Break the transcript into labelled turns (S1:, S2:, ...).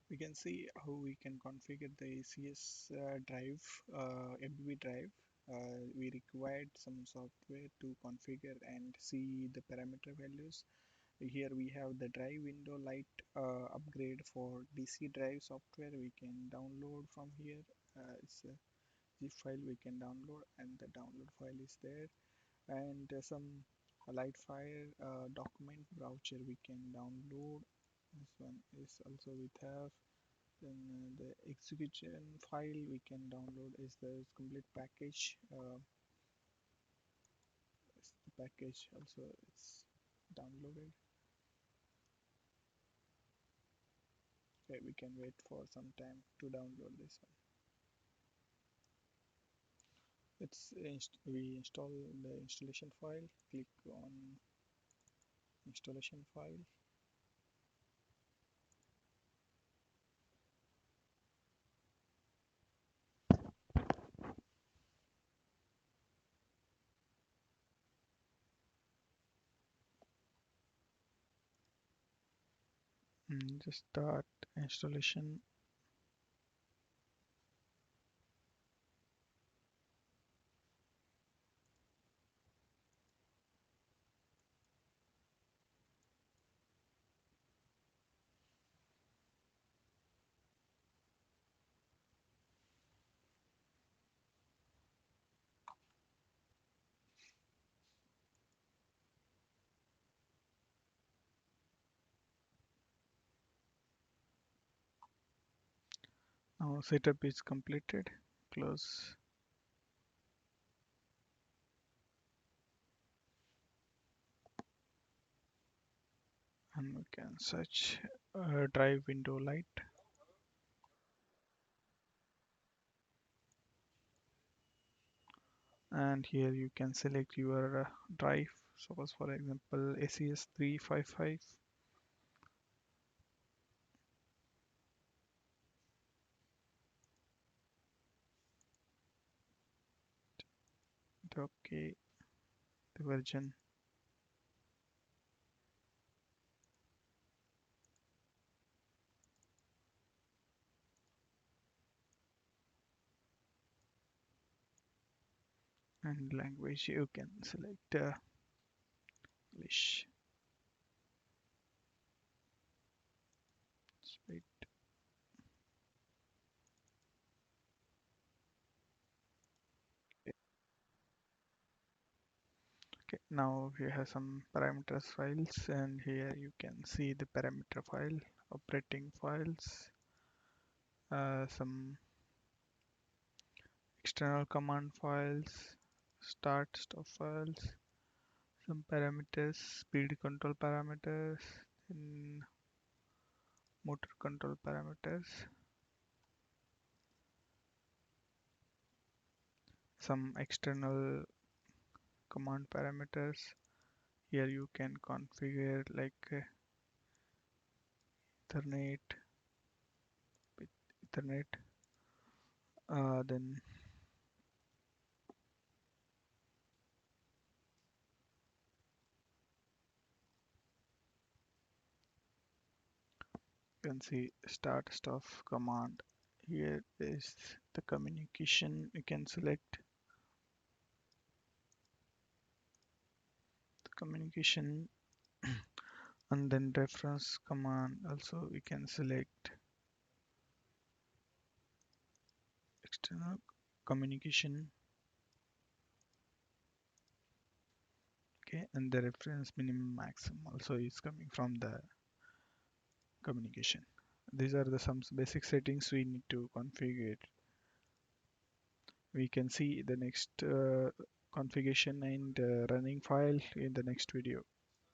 S1: We can see how we can configure the ACS drive, ABB drive. We required some software to configure and see the parameter values. Here we have the drive window light upgrade for DC drive software. We can download from here. It's a zip file we can download, and the download file is there. And some Lightfire document browser we can download. This one is also with have. Then the execution file we can download is the complete package. The package also is downloaded. Okay, we can wait for some time to download this one. We install the installation file. Click on installation file. Just start installation, now setup is completed. Close, and we can search drive window light. And here you can select your drive. Suppose for example ACS 355. Okay, the version. And language you can select English. Wait. Okay, now we have some parameters files, and here you can see the parameter file, operating files, some external command files, start stop files, some parameters, speed control parameters, then motor control parameters, some external command parameters. Here you can configure like Ethernet, Ethernet, then you can see start stop command. Here is the communication. You can select the communication, and then reference command. Also we can select external communication. Okay, and the reference minimum maximum also is coming from the communication. These are the some basic settings we need to configure. We can see the next configuration and running file in the next video.